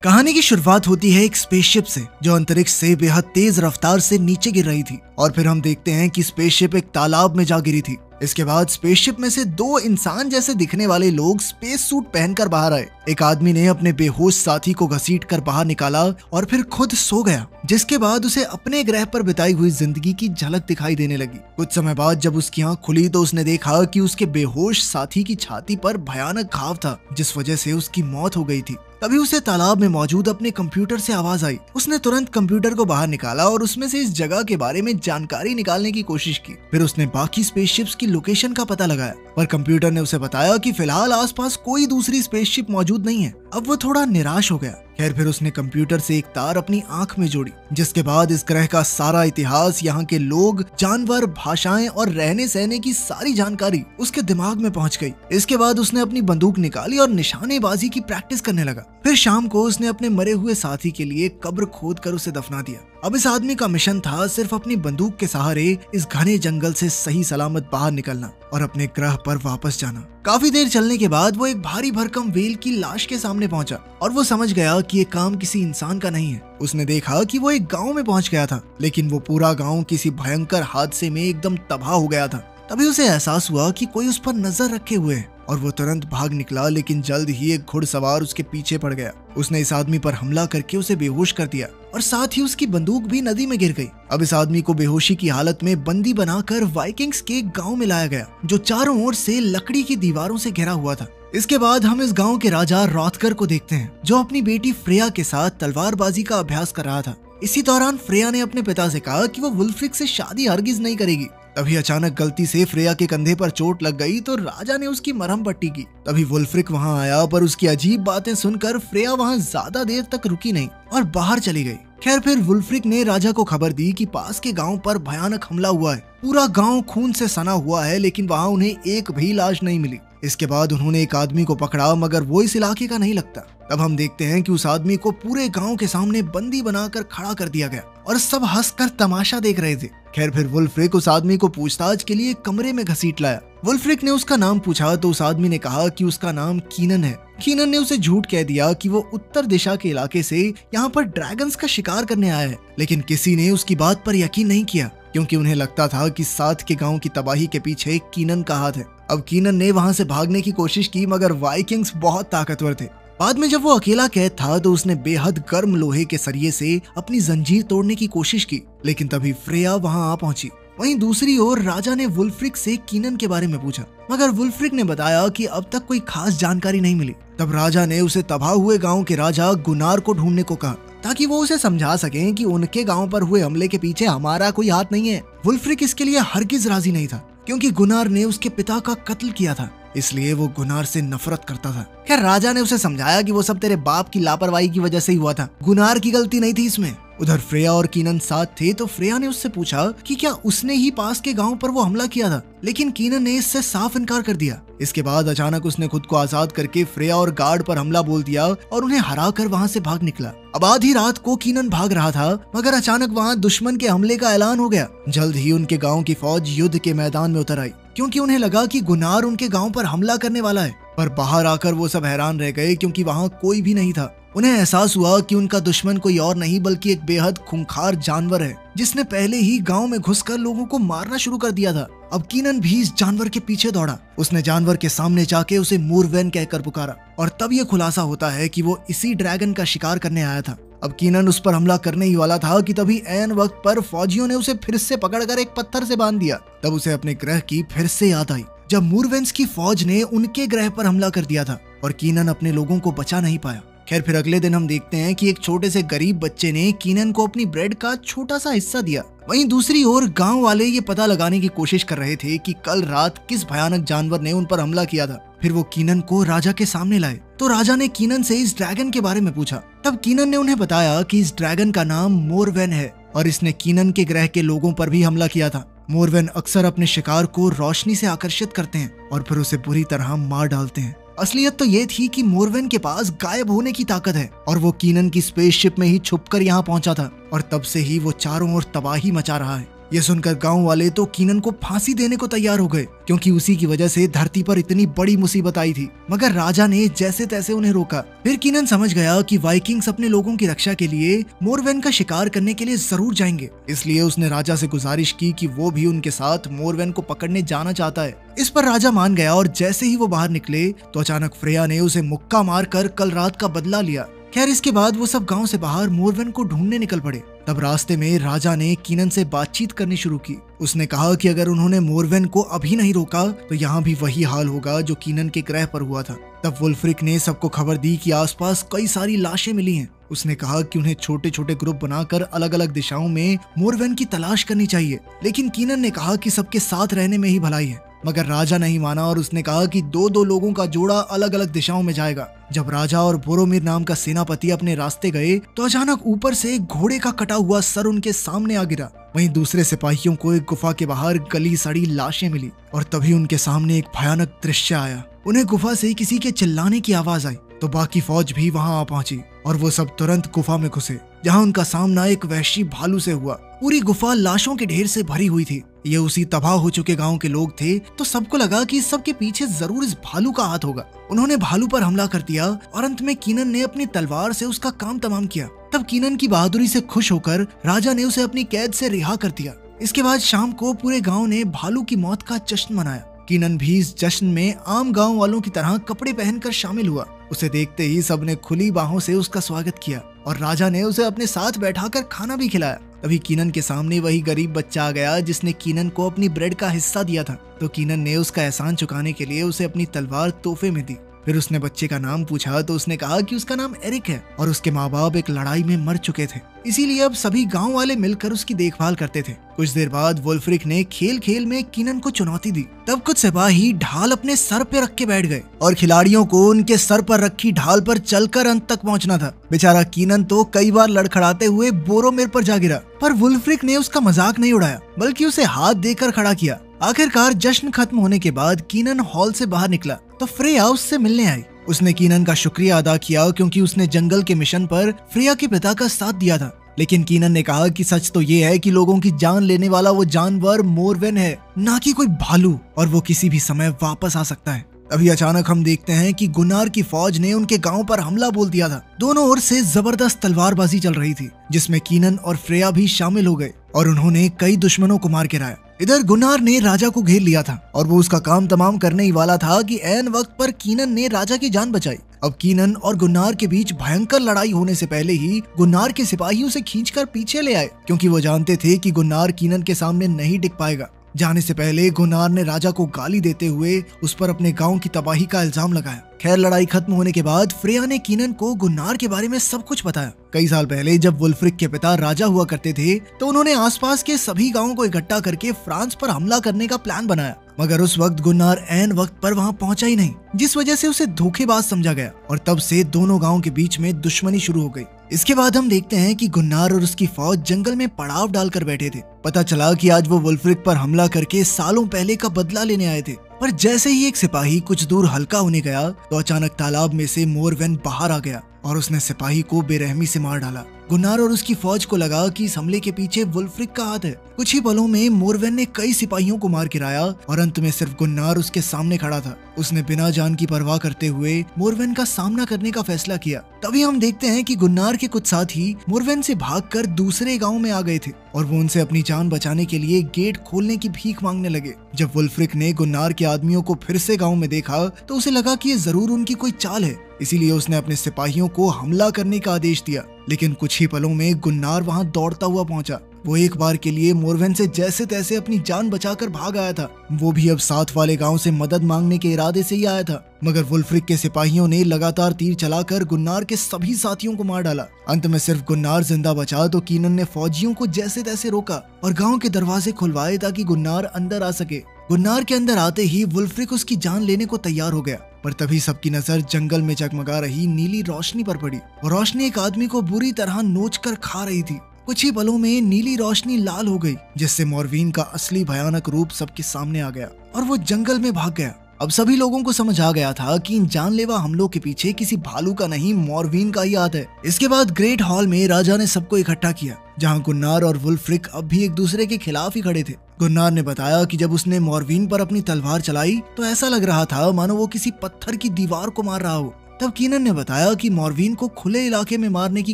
कहानी की शुरुआत होती है एक स्पेसशिप से जो अंतरिक्ष से बेहद तेज रफ्तार से नीचे गिर रही थी और फिर हम देखते हैं कि स्पेसशिप एक तालाब में जा गिरी थी। इसके बाद स्पेसशिप में से दो इंसान जैसे दिखने वाले लोग स्पेस सूट पहनकर बाहर आए। एक आदमी ने अपने बेहोश साथी को घसीटकर बाहर निकाला और फिर खुद सो गया, जिसके बाद उसे अपने ग्रह पर बिताई हुई जिंदगी की झलक दिखाई देने लगी। कुछ समय बाद जब उसकी आंख खुली तो उसने देखा कि उसके बेहोश साथी की छाती पर भयानक घाव था, जिस वजह से उसकी मौत हो गई थी। तभी उसे तालाब में मौजूद अपने कंप्यूटर से आवाज आई। उसने तुरंत कंप्यूटर को बाहर निकाला और उसमें से इस जगह के बारे में जानकारी निकालने की कोशिश की। फिर उसने बाकी स्पेसशिप्स की लोकेशन का पता लगाया, पर कंप्यूटर ने उसे बताया कि फिलहाल आसपास कोई दूसरी स्पेसशिप मौजूद नहीं है। अब वो थोड़ा निराश हो गया। खैर फिर उसने कंप्यूटर से एक तार अपनी आंख में जोड़ी, जिसके बाद इस ग्रह का सारा इतिहास, यहाँ के लोग, जानवर, भाषाएं और रहने सहने की सारी जानकारी उसके दिमाग में पहुंच गई। इसके बाद उसने अपनी बंदूक निकाली और निशानेबाजी की प्रैक्टिस करने लगा। फिर शाम को उसने अपने मरे हुए साथी के लिए कब्र खोद कर उसे दफना दिया। अब इस आदमी का मिशन था सिर्फ अपनी बंदूक के सहारे इस घने जंगल से सही सलामत बाहर निकलना और अपने ग्रह पर वापस जाना। काफी देर चलने के बाद वो एक भारी भरकम व्हेल की लाश के सामने पहुंचा और वो समझ गया कि ये काम किसी इंसान का नहीं है। उसने देखा कि वो एक गांव में पहुंच गया था, लेकिन वो पूरा गांव किसी भयंकर हादसे में एकदम तबाह हो गया था। तभी उसे एहसास हुआ कि कोई उस पर नजर रखे हुए है और वो तुरंत भाग निकला, लेकिन जल्द ही एक घुड़सवार उसके पीछे पड़ गया। उसने इस आदमी पर हमला करके उसे बेहोश कर दिया और साथ ही उसकी बंदूक भी नदी में गिर गई। अब इस आदमी को बेहोशी की हालत में बंदी बनाकर वाइकिंग्स के एक गांव में लाया गया, जो चारों ओर से लकड़ी की दीवारों से घिरा हुआ था। इसके बाद हम इस गांव के राजा रॉथकर को देखते हैं, जो अपनी बेटी फ्रेया के साथ तलवारबाजी का अभ्यास कर रहा था। इसी दौरान फ्रेया ने अपने पिता से कहा कि वो वुल्फ्रिक से शादी हरगिज नहीं करेगी। तभी अचानक गलती से फ्रेया के कंधे पर चोट लग गई तो राजा ने उसकी मरहम पट्टी की। तभी वुल्फ्रिक वहां आया, पर उसकी अजीब बातें सुनकर फ्रेया वहां ज्यादा देर तक रुकी नहीं और बाहर चली गई। खैर फिर वुल्फ्रिक ने राजा को खबर दी कि पास के गांव पर भयानक हमला हुआ है। पूरा गांव खून से सना हुआ है, लेकिन वहां उन्हें एक भी लाश नहीं मिली। इसके बाद उन्होंने एक आदमी को पकड़ा, मगर वो इस इलाके का नहीं लगता। तब हम देखते हैं कि उस आदमी को पूरे गांव के सामने बंदी बनाकर खड़ा कर दिया गया और सब हंसकर तमाशा देख रहे थे। खैर फिर वुल्फ्रिक उस आदमी को पूछताछ के लिए कमरे में घसीट लाया। वुल्फ्रिक ने उसका नाम पूछा तो उस आदमी ने कहा कि उसका नाम कीनन है। कीनन ने उसे झूठ कह दिया कि वो उत्तर दिशा के इलाके से यहाँ पर ड्रैगन्स का शिकार करने आया है, लेकिन किसी ने उसकी बात पर यकीन नहीं किया, क्योंकि उन्हें लगता था कि साथ के गांव की तबाही के पीछे कीनन का हाथ है। अब कीनन ने वहां से भागने की कोशिश की, मगर वाइकिंग्स बहुत ताकतवर थे। बाद में जब वो अकेला कैद था तो उसने बेहद गर्म लोहे के सरिये से अपनी जंजीर तोड़ने की कोशिश की, लेकिन तभी फ्रेया वहां आ पहुंची। वहीं दूसरी ओर राजा ने वुल्फ्रिक से कीनन के बारे में पूछा, मगर वुल्फ्रिक ने बताया कि अब तक कोई खास जानकारी नहीं मिली। तब राजा ने उसे तबाह हुए गांव के राजा गुनार को ढूंढने को कहा, ताकि वो उसे समझा सकें कि उनके गांव पर हुए हमले के पीछे हमारा कोई हाथ नहीं है। वुल्फ्रिक इसके लिए हरगिज राजी नहीं था, क्योंकि गुनार ने उसके पिता का कत्ल किया था, इसलिए वो गुनार से नफरत करता था। खैर राजा ने उसे समझाया कि वो सब तेरे बाप की लापरवाही की वजह से ही हुआ था, गुनार की गलती नहीं थी इसमें। उधर फ्रेया और कीनन साथ थे तो फ्रेया ने उससे पूछा कि क्या उसने ही पास के गांव पर वो हमला किया था, लेकिन कीनन ने इससे साफ इनकार कर दिया। इसके बाद अचानक उसने खुद को आजाद करके फ्रेया और गार्ड पर हमला बोल दिया और उन्हें हराकर वहां से भाग निकला। अब आधी रात को कीनन भाग रहा था, मगर अचानक वहां दुश्मन के हमले का ऐलान हो गया। जल्द ही उनके गाँव की फौज युद्ध के मैदान में उतर आई, क्योंकि उन्हें लगा कि गुनार उनके गांव पर हमला करने वाला है। पर बाहर आकर वो सब हैरान रह गए, क्योंकि वहां कोई भी नहीं था। उन्हें एहसास हुआ कि उनका दुश्मन कोई और नहीं बल्कि एक बेहद खूंखार जानवर है, जिसने पहले ही गांव में घुसकर लोगों को मारना शुरू कर दिया था। अब कीनन भी इस जानवर के पीछे दौड़ा। उसने जानवर के सामने जाके उसे मूरवेन कहकर पुकारा और तब ये खुलासा होता है कि वो इसी ड्रैगन का शिकार करने आया था। अब कीनन उस पर हमला करने ही वाला था कि तभी ऐन वक्त पर फौजियों ने उसे फिर से पकड़कर एक पत्थर से बांध दिया। तब उसे अपने ग्रह की फिर से याद आई, जब मूरवेन्स की फौज ने उनके ग्रह पर हमला कर दिया था और कीनन अपने लोगों को बचा नहीं पाया। खैर फिर अगले दिन हम देखते हैं कि एक छोटे से गरीब बच्चे ने कीनन को अपनी ब्रेड का छोटा सा हिस्सा दिया। वहीं दूसरी ओर गांव वाले ये पता लगाने की कोशिश कर रहे थे कि कल रात किस भयानक जानवर ने उन पर हमला किया था। फिर वो कीनन को राजा के सामने लाए तो राजा ने कीनन से इस ड्रैगन के बारे में पूछा। तब कीनन ने उन्हें बताया कि इस ड्रैगन का नाम मोरवेन है और इसने कीनन के ग्रह के लोगों पर भी हमला किया था। मोरवेन अक्सर अपने शिकार को रोशनी से आकर्षित करते हैं और फिर उसे बुरी तरह मार डालते हैं। असलियत तो ये थी कि मोरवेन के पास गायब होने की ताकत है और वो कीनन की स्पेसशिप में ही छुपकर यहाँ पहुंचा था और तब से ही वो चारों ओर तबाही मचा रहा है। ये सुनकर गांव वाले तो कीनन को फांसी देने को तैयार हो गए, क्योंकि उसी की वजह से धरती पर इतनी बड़ी मुसीबत आई थी। मगर राजा ने जैसे तैसे उन्हें रोका। फिर कीनन समझ गया कि वाइकिंग्स अपने लोगों की रक्षा के लिए मोरवेन का शिकार करने के लिए जरूर जाएंगे, इसलिए उसने राजा से गुजारिश की कि वो भी उनके साथ मोरवेन को पकड़ने जाना चाहता है। इस पर राजा मान गया और जैसे ही वो बाहर निकले तो अचानक फ्रेया ने उसे मुक्का मारकर कल रात का बदला लिया। खैर इसके बाद वो सब गांव से बाहर मोरवेन को ढूंढने निकल पड़े। तब रास्ते में राजा ने कीनन से बातचीत करनी शुरू की। उसने कहा कि अगर उन्होंने मोरवेन को अभी नहीं रोका तो यहाँ भी वही हाल होगा जो कीनन के ग्रह पर हुआ था। तब वुल्फ्रिक ने सबको खबर दी कि आसपास कई सारी लाशें मिली हैं। उसने कहा कि उन्हें छोटे छोटे ग्रुप बनाकर अलग अलग दिशाओं में मोरवेन की तलाश करनी चाहिए, लेकिन कीनन ने कहा कि सबके साथ रहने में ही भलाई है। मगर राजा नहीं माना और उसने कहा कि दो दो लोगों का जोड़ा अलग अलग दिशाओं में जाएगा। जब राजा और बोरोमिर नाम का सेनापति अपने रास्ते गए तो अचानक ऊपर से एक घोड़े का कटा हुआ सर उनके सामने आ गिरा। वहीं दूसरे सिपाहियों को एक गुफा के बाहर गली सड़ी लाशें मिली और तभी उनके सामने एक भयानक दृश्य आया। उन्हें गुफा से किसी के चिल्लाने की आवाज आई तो बाकी फौज भी वहां आ पहुंची और वो सब तुरंत गुफा में घुसे, जहां उनका सामना एक वहशी भालू से हुआ। पूरी गुफा लाशों के ढेर से भरी हुई थी। ये उसी तबाह हो चुके गांव के लोग थे, तो सबको लगा कि इस सब के पीछे जरूर इस भालू का हाथ होगा। उन्होंने भालू पर हमला कर दिया और अंत में कीनन ने अपनी तलवार से उसका काम तमाम किया। तब कीनन की बहादुरी से खुश होकर राजा ने उसे अपनी कैद से रिहा कर दिया। इसके बाद शाम को पूरे गाँव ने भालू की मौत का जश्न मनाया। कीनन भी इस जश्न में आम गांव वालों की तरह कपड़े पहनकर शामिल हुआ। उसे देखते ही सबने खुली बाहों से उसका स्वागत किया और राजा ने उसे अपने साथ बैठाकर खाना भी खिलाया। तभी कीनन के सामने वही गरीब बच्चा आ गया जिसने कीनन को अपनी ब्रेड का हिस्सा दिया था। तो कीनन ने उसका एहसान चुकाने के लिए उसे अपनी तलवार तोहफे में दी। फिर उसने बच्चे का नाम पूछा तो उसने कहा कि उसका नाम एरिक है और उसके माँ बाप एक लड़ाई में मर चुके थे, इसीलिए अब सभी गांव वाले मिलकर उसकी देखभाल करते थे। कुछ देर बाद वुल्फ्रिक ने खेल खेल में कीनन को चुनौती दी। तब कुछ सिपाही ढाल अपने सर पे रख के बैठ गए और खिलाड़ियों को उनके सर पर रखी ढाल पर चलकर अंत तक पहुंचना था। बेचारा कीनन तो कई बार लड़खड़ाते हुए बोरोमिर पर जा गिरा, पर वुल्फ्रिक ने उसका मजाक नहीं उड़ाया बल्कि उसे हाथ देकर खड़ा किया। आखिरकार जश्न खत्म होने के बाद कीनन हॉल से बाहर निकला तो फ्रेया उससे मिलने आई। उसने कीनन का शुक्रिया अदा किया क्योंकि उसने जंगल के मिशन पर फ्रेया के पिता का साथ दिया था। लेकिन कीनन ने कहा कि सच तो ये है कि लोगों की जान लेने वाला वो जानवर मोरवेन है, ना कि कोई भालू, और वो किसी भी समय वापस आ सकता है। अभी अचानक हम देखते हैं कि गुन्नार की फौज ने उनके गांव पर हमला बोल दिया था। दोनों ओर से जबरदस्त तलवारबाजी चल रही थी, जिसमें कीनन और फ्रेया भी शामिल हो गए और उन्होंने कई दुश्मनों को मार गिराया। इधर गुन्नार ने राजा को घेर लिया था और वो उसका काम तमाम करने ही वाला था कि ऐन वक्त पर कीनन ने राजा की जान बचाई। अब कीनन और गुन्नार के बीच भयंकर लड़ाई होने से पहले ही गुन्नार के सिपाही उसे खींचकर पीछे ले आए, क्योंकि वो जानते थे कि गुन्नार कीनन के सामने नहीं टिक पाएगा। जाने से पहले गुन्नार ने राजा को गाली देते हुए उस पर अपने गांव की तबाही का इल्जाम लगाया। खैर लड़ाई खत्म होने के बाद फ्रेया ने कीनन को गुन्नार के बारे में सब कुछ बताया। कई साल पहले जब वुल्फ्रिक के पिता राजा हुआ करते थे तो उन्होंने आसपास के सभी गांवों को इकट्ठा करके फ्रांस पर हमला करने का प्लान बनाया, मगर उस वक्त गुन्नार ऐन वक्त पर वहां पहुंचा ही नहीं, जिस वजह से उसे धोखेबाज समझा गया और तब से दोनों गांवों के बीच में दुश्मनी शुरू हो गई। इसके बाद हम देखते हैं कि गुन्नार और उसकी फौज जंगल में पड़ाव डालकर बैठे थे। पता चला कि आज वो वुल्फ्रिक पर हमला करके सालों पहले का बदला लेने आए थे, पर जैसे ही एक सिपाही कुछ दूर हल्का होने गया तो अचानक तालाब में से मोरवेन बाहर आ गया और उसने सिपाही को बेरहमी से मार डाला। गुन्नार और उसकी फौज को लगा कि इस हमले के पीछे वुल्फ्रिक का हाथ है। कुछ ही पलों में मोरवेन ने कई सिपाहियों को मार गिराया और अंत में सिर्फ गुन्नार उसके सामने खड़ा था। उसने बिना जान की परवाह करते हुए मोरवेन का सामना करने का फैसला किया। तभी हम देखते हैं कि गुन्नार के कुछ साथी मोरवेन से भागकर दूसरे गांव में आ गए थे और वो उनसे अपनी जान बचाने के लिए गेट खोलने की भीख मांगने लगे। जब वुल्फ्रिक ने गुन्नार के आदमियों को फिर से गाँव में देखा तो उसे लगा कि ये जरूर उनकी कोई चाल है, इसीलिए उसने अपने सिपाहियों को हमला करने का आदेश दिया। लेकिन कुछ ही पलों में गुन्नार वहां दौड़ता हुआ पहुंचा। वो एक बार के लिए मोरवेन से जैसे तैसे अपनी जान बचाकर भाग आया था। वो भी अब साथ वाले गांव से मदद मांगने के इरादे से ही आया था, मगर वुल्फ्रिक के सिपाहियों ने लगातार तीर चलाकर गुन्नार के सभी साथियों को मार डाला। अंत में सिर्फ गुन्नार जिंदा बचा तो कीनन ने फौजियों को जैसे तैसे रोका और गाँव के दरवाजे खुलवाए ताकि गुन्नार अंदर आ सके। गुन्नार के अंदर आते ही वुल्फ्रिक उसकी जान लेने को तैयार हो गया, पर तभी सबकी नजर जंगल में जगमगा रही नीली रोशनी पर पड़ी। वो रोशनी एक आदमी को बुरी तरह नोचकर खा रही थी। कुछ ही पलों में नीली रोशनी लाल हो गई, जिससे मोरवेन का असली भयानक रूप सबके सामने आ गया और वो जंगल में भाग गया। अब सभी लोगों को समझ आ गया था कि इन जानलेवा हमलों के पीछे किसी भालू का नहीं मॉर्विन का ही हाथ है। इसके बाद ग्रेट हॉल में राजा ने सबको इकट्ठा किया, जहाँ गुन्नार और वुल्फ्रिक अब भी एक दूसरे के खिलाफ ही खड़े थे। गुन्नार ने बताया कि जब उसने मॉर्विन पर अपनी तलवार चलाई तो ऐसा लग रहा था मानो वो किसी पत्थर की दीवार को मार रहा हो। तब कीनन ने बताया कि मॉर्विन को खुले इलाके में मारने की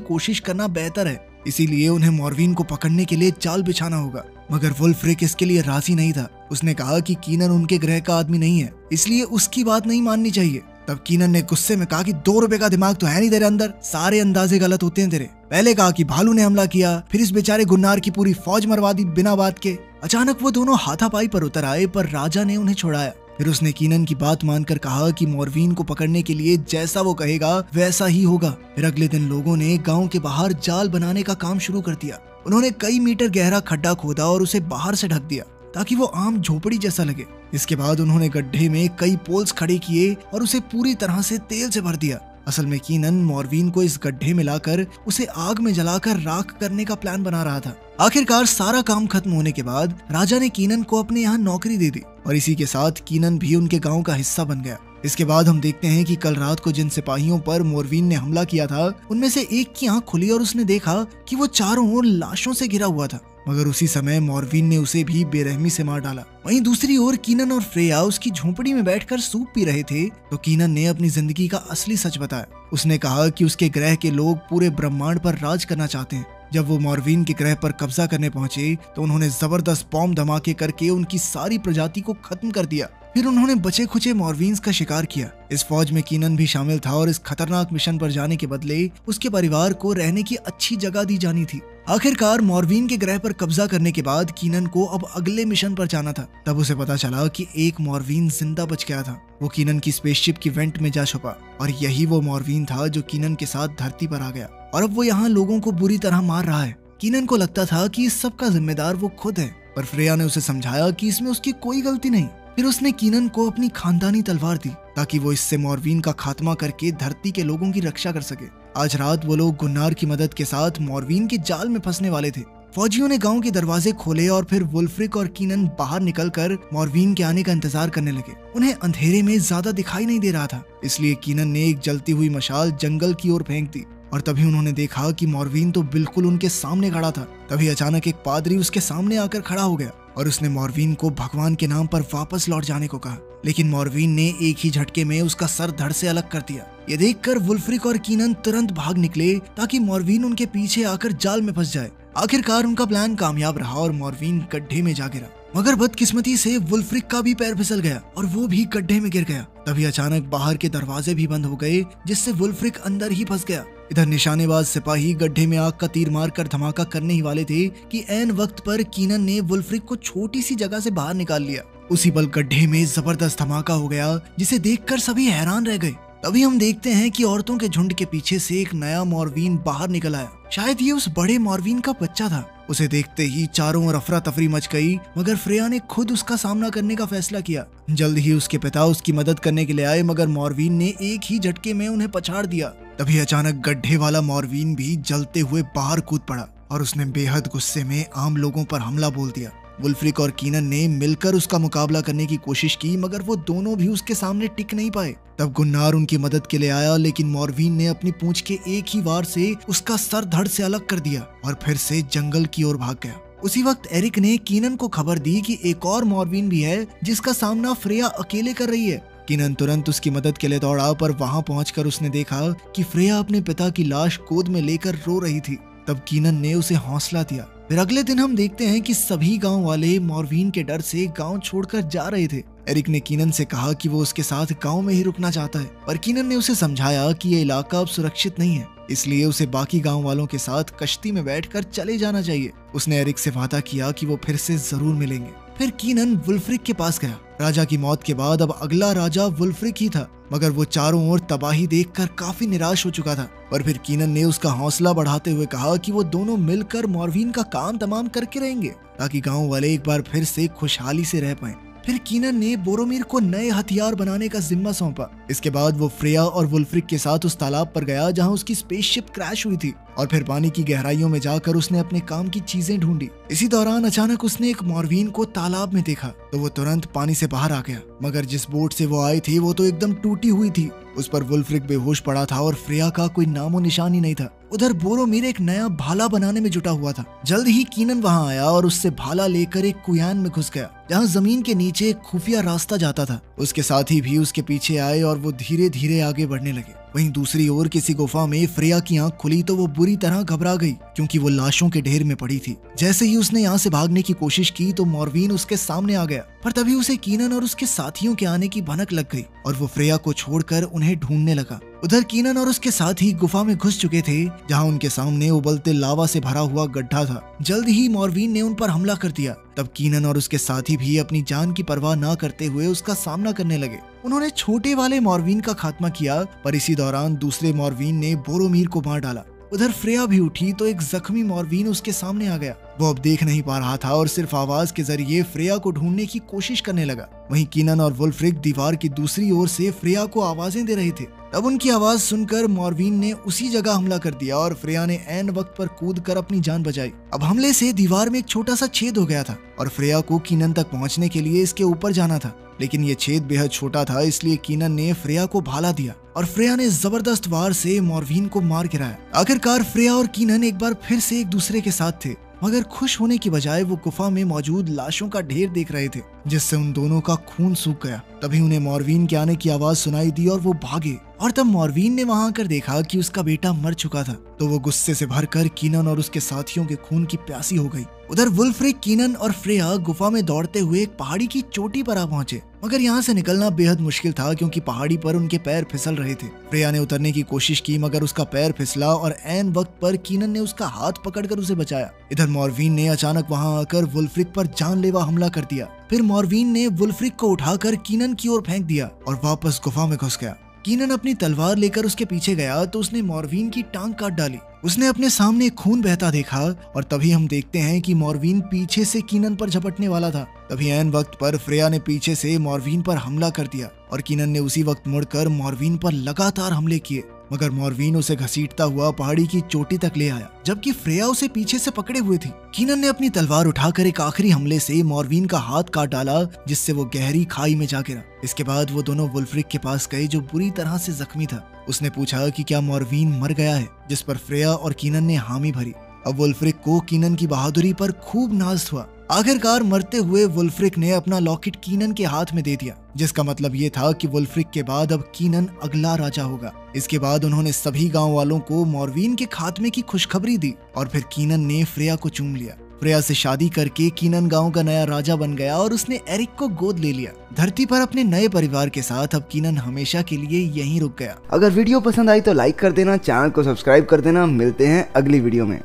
कोशिश करना बेहतर है, इसीलिए उन्हें मॉर्विन को पकड़ने के लिए जाल बिछाना होगा। मगर वुल्फ्रिक इसके लिए राजी नहीं था। उसने कहा कि कीनन उनके ग्रह का आदमी नहीं है, इसलिए उसकी बात नहीं माननी चाहिए। तब कीनन ने गुस्से में कहा कि 2 रुपए का दिमाग तो है नहीं तेरे अंदर, सारे अंदाजे गलत होते हैं तेरे। पहले कहा कि भालू ने हमला किया, फिर इस बेचारे गुन्नार की पूरी फौज मरवा दी बिना बात के। अचानक वो दोनों हाथापाई पर उतर आए, पर राजा ने उन्हें छुड़ाया। फिर उसने कीनन की बात मानकर कहा कि मॉर्विन को पकड़ने के लिए जैसा वो कहेगा वैसा ही होगा। फिर अगले दिन लोगों ने गांव के बाहर जाल बनाने का काम शुरू कर दिया। उन्होंने कई मीटर गहरा खड्डा खोदा और उसे बाहर से ढक दिया ताकि वो आम झोपड़ी जैसा लगे। इसके बाद उन्होंने गड्ढे में कई पोल्स खड़े किए और उसे पूरी तरह से तेल से भर दिया। असल में कीनन मॉर्विन को इस गड्ढे में लाकर उसे आग में जलाकर राख करने का प्लान बना रहा था। आखिरकार सारा काम खत्म होने के बाद राजा ने कीनन को अपने यहाँ नौकरी दे दी और इसी के साथ कीनन भी उनके गांव का हिस्सा बन गया। इसके बाद हम देखते हैं कि कल रात को जिन सिपाहियों पर मॉर्विन ने हमला किया था, उनमें से एक की आंख खुली और उसने देखा कि वो चारों ओर लाशों से घिरा हुआ था। मगर उसी समय मॉर्विन ने उसे भी बेरहमी से मार डाला। वहीं दूसरी ओर कीनन और फ्रेया उसकी झोपड़ी में बैठकर सूप पी रहे थे तो कीनन ने अपनी जिंदगी का असली सच बताया। उसने कहा कि उसके ग्रह के लोग पूरे ब्रह्मांड पर राज करना चाहते हैं। जब वो मॉर्विन के ग्रह पर कब्जा करने पहुंचे तो उन्होंने जबरदस्त बॉम्ब धमाके करके उनकी सारी प्रजाति को खत्म कर दिया। फिर उन्होंने बचे खुचे मॉर्विन्स का शिकार किया। इस फौज में कीनन भी शामिल था और इस खतरनाक मिशन पर जाने के बदले उसके परिवार को रहने की अच्छी जगह दी जानी थी। आखिरकार मॉर्विन के ग्रह पर कब्जा करने के बाद कीनन को अब अगले मिशन पर जाना था। तब उसे पता चला कि एक मॉर्विन जिंदा बच गया था। वो कीनन की स्पेसशिप की वेंट में जा छुपा और यही वो मॉर्विन था जो कीनन के साथ धरती पर आ गया और अब वो यहाँ लोगों को बुरी तरह मार रहा है। कीनन को लगता था कि इस सब का जिम्मेदार वो खुद है, पर फ्रेया ने उसे समझाया कि इसमें उसकी कोई गलती नहीं। फिर उसने कीनन को अपनी खानदानी तलवार दी ताकि वो इससे मॉर्विन का खात्मा करके धरती के लोगों की रक्षा कर सके। आज रात वो लोग गुन्नार की मदद के साथ मॉर्विन के जाल में फंसने वाले थे। फौजियों ने गांव के दरवाजे खोले और फिर वुल्फ्रिक और कीनन बाहर निकलकर मॉर्विन के आने का इंतजार करने लगे। उन्हें अंधेरे में ज्यादा दिखाई नहीं दे रहा था, इसलिए कीनन ने एक जलती हुई मशाल जंगल की ओर फेंक दी और तभी उन्होंने देखा कि मॉर्विन तो बिल्कुल उनके सामने खड़ा था। तभी अचानक एक पादरी उसके सामने आकर खड़ा हो गया और उसने मॉर्विन को भगवान के नाम पर वापस लौट जाने को कहा, लेकिन मॉर्विन ने एक ही झटके में उसका सर धड़ से अलग कर दिया। ये देखकर वुल्फ्रिक और कीनन तुरंत भाग निकले ताकि मॉर्विन उनके पीछे आकर जाल में फंस जाए। आखिरकार उनका प्लान कामयाब रहा और मॉर्विन गड्ढे में जा गिरा। मगर बदकिस्मती से वुल्फ्रिक का भी पैर फिसल गया और वो भी गड्ढे में गिर गया। तभी अचानक बाहर के दरवाजे भी बंद हो गए, जिससे वुल्फ्रिक अंदर ही फंस गया। इधर निशानेबाज सिपाही गड्ढे में आग का तीर मारकर धमाका करने ही वाले थे कि ऐन वक्त पर कीनन ने वुल्फ्रिक को छोटी सी जगह से बाहर निकाल लिया। उसी पल गड्ढे में जबरदस्त धमाका हो गया, जिसे देखकर सभी हैरान रह गए। तभी हम देखते हैं कि औरतों के झुंड के पीछे से एक नया मॉर्विन बाहर निकल आया। शायद ये उस बड़े मॉर्विन का बच्चा था। उसे देखते ही चारों ओर अफरा तफरी मच गई, मगर फ्रेया ने खुद उसका सामना करने का फैसला किया। जल्द ही उसके पिता उसकी मदद करने के लिए आए, मगर मॉर्विन ने एक ही झटके में उन्हें पछाड़ दिया। तभी अचानक गड्ढे वाला मॉर्विन भी जलते हुए बाहर कूद पड़ा और उसने बेहद गुस्से में आम लोगों पर हमला बोल दिया। वुल्फ्रिक और कीनन ने मिलकर उसका मुकाबला करने की कोशिश की, मगर वो दोनों भी उसके सामने टिक नहीं पाए। तब गुन्नार उनकी मदद के लिए आया, लेकिन मॉर्विन ने अपनी पूंछ के एक ही वार से उसका सर धड़ से अलग कर दिया और फिर से जंगल की ओर भाग गया। उसी वक्त एरिक ने कीनन को खबर दी कि एक और मॉर्विन भी है जिसका सामना फ्रेया अकेले कर रही है। कीनन तुरंत उसकी मदद के लिए दौड़ा, पर वहां पहुंचकर उसने देखा कि फ्रेया अपने पिता की लाश गोद में लेकर रो रही थी। तब कीनन ने उसे हौसला दिया। फिर अगले दिन हम देखते हैं कि सभी गांव वाले मॉर्विन के डर से गांव छोड़कर जा रहे थे। एरिक ने कीनन से कहा कि वो उसके साथ गांव में ही रुकना चाहता है, पर कीनन ने उसे समझाया कि ये इलाका अब सुरक्षित नहीं है, इसलिए उसे बाकी गांव वालों के साथ कश्ती में बैठकर चले जाना चाहिए। उसने एरिक से वादा किया कि वो फिर से जरूर मिलेंगे। फिर कीनन वुल्फ्रिक के पास गया। राजा की मौत के बाद अब अगला राजा वुल्फ्रिक ही था, मगर वो चारों ओर तबाही देखकर काफी निराश हो चुका था। पर फिर कीनन ने उसका हौसला बढ़ाते हुए कहा कि वो दोनों मिलकर मॉर्विन का काम तमाम करके रहेंगे ताकि गांव वाले एक बार फिर से खुशहाली से रह पाएं। फिर कीनन ने बोरोमिर को नए हथियार बनाने का जिम्मा सौंपा। इसके बाद वो फ्रेया और वुल्फ्रिक के साथ उस तालाब पर गया जहाँ उसकी स्पेसशिप क्रैश हुई थी और फिर पानी की गहराइयों में जाकर उसने अपने काम की चीजें ढूंढी। इसी दौरान अचानक उसने एक मॉर्वीन को तालाब में देखा तो वो तुरंत पानी से बाहर आ गया, मगर जिस बोट से वो आई थी वो तो एकदम टूटी हुई थी। उस पर वुल्फ्रिक बेहोश पड़ा था और फ्रेया का कोई नामो निशान ही नहीं था। उधर बोरोमिर एक नया भाला बनाने में जुटा हुआ था। जल्द ही कीनन वहां आया और उससे भाला लेकर एक कुयान में घुस गया जहां जमीन के नीचे एक खुफिया रास्ता जाता था। उसके साथी भी उसके पीछे आए और वो धीरे धीरे आगे बढ़ने लगे। वहीं दूसरी ओर किसी गुफा में फ्रेया की आंख खुली तो वो बुरी तरह घबरा गई क्योंकि वो लाशों के ढेर में पड़ी थी। जैसे ही उसने यहाँ से भागने की कोशिश की तो मॉर्वीन उसके सामने आ गया, पर तभी उसे कीनन और उसके साथियों के आने की भनक लग गई और वो फ्रेया को छोड़कर उन्हें ढूंढने लगा। उधर कीनन और उसके साथी गुफा में घुस चुके थे जहां उनके सामने उबलते लावा से भरा हुआ गड्ढा था। जल्द ही मॉर्वीन ने उन पर हमला कर दिया। तब कीनन और उसके साथी भी अपनी जान की परवाह न करते हुए उसका सामना करने लगे। उन्होंने छोटे वाले मॉर्वीन का खात्मा किया, पर इसी दौरान दूसरे मॉर्वीन ने बोरोमिर को मार डाला। उधर फ्रेया भी उठी तो एक जख्मी मॉर्वीन उसके सामने आ गया। वो अब देख नहीं पा रहा था और सिर्फ आवाज के जरिए फ्रेया को ढूंढने की कोशिश करने लगा। वहीं कीनन और वुल्फ्रिक दीवार की दूसरी ओर से फ्रेया को आवाजें दे रहे थे। तब उनकी आवाज सुनकर मॉर्वीन ने उसी जगह हमला कर दिया और फ्रेया ने ऐन वक्त पर कूदकर अपनी जान बचाई। अब हमले से दीवार में एक छोटा सा छेद हो गया था और फ्रेया को कीनन तक पहुंचने के लिए इसके ऊपर जाना था, लेकिन ये छेद बेहद छोटा था, इसलिए कीनन ने फ्रेया को भाला दिया और फ्रेया ने जबरदस्त वार से मॉर्वीन को मार गिराया। आखिरकार फ्रेया और कीनन एक बार फिर से एक दूसरे के साथ थे, मगर खुश होने की बजाय वो गुफा में मौजूद लाशों का ढेर देख रहे थे जिससे उन दोनों का खून सूख गया। तभी उन्हें मॉर्वीन के आने की आवाज सुनाई दी और वो भागे, और तब मॉर्वीन ने वहां आकर देखा कि उसका बेटा मर चुका था। तो वो गुस्से से भरकर कीनन और उसके साथियों के खून की प्यासी हो गई। उधर वुल्फ्रिक, कीनन और फ्रेया गुफा में दौड़ते हुए एक पहाड़ी की चोटी पर आ पहुंचे, मगर यहाँ से निकलना बेहद मुश्किल था क्योंकि पहाड़ी पर उनके पैर फिसल रहे थे। फ्रेया ने उतरने की कोशिश की मगर उसका पैर फिसला और ऐन वक्त पर कीनन ने उसका हाथ पकड़कर उसे बचाया। इधर मॉर्वीन ने अचानक वहां आकर वुल्फ्रिक पर जानलेवा हमला कर दिया। फिर मॉर्वीन ने वुल्फ्रिक को उठाकर कीनन की ओर फेंक दिया और वापस गुफा में घुस गया। कीनन अपनी तलवार लेकर उसके पीछे गया तो उसने मॉर्वीन की टांग काट डाली। उसने अपने सामने खून बहता देखा और तभी हम देखते हैं कि मॉर्वीन पीछे से कीनन पर झपटने वाला था। तभी ऐन वक्त पर फ्रेया ने पीछे से मॉर्वीन पर हमला कर दिया और कीनन ने उसी वक्त मुड़कर मॉर्वीन पर लगातार हमले किए, मगर मॉर्वीन उसे घसीटता हुआ पहाड़ी की चोटी तक ले आया, जबकि फ्रेया उसे पीछे से पकड़े हुए थी। कीनन ने अपनी तलवार उठाकर एक आखिरी हमले से मॉर्वीन का हाथ काट डाला जिससे वो गहरी खाई में जा गिरा। इसके बाद वो दोनों वुल्फ्रिक के पास गए जो बुरी तरह से जख्मी था। उसने पूछा कि क्या मॉर्वीन मर गया है, जिस पर फ्रेया और कीनन ने हामी भरी। अब वुल्फ्रिक को कीनन की बहादुरी पर खूब नाज हुआ। आखिरकार मरते हुए वुल्फ्रिक ने अपना लॉकेट कीनन के हाथ में दे दिया, जिसका मतलब ये था कि वुल्फ्रिक के बाद अब कीनन अगला राजा होगा। इसके बाद उन्होंने सभी गांव वालों को मॉर्वीन के खात्मे की खुशखबरी दी और फिर कीनन ने फ्रेया को चूम लिया। फ्रेया से शादी करके कीनन गांव का नया राजा बन गया और उसने एरिक को गोद ले लिया। धरती पर अपने नए परिवार के साथ अब कीनन हमेशा के लिए यहीं रुक गया। अगर वीडियो पसंद आई तो लाइक कर देना, चैनल को सब्सक्राइब कर देना। मिलते हैं अगली वीडियो में।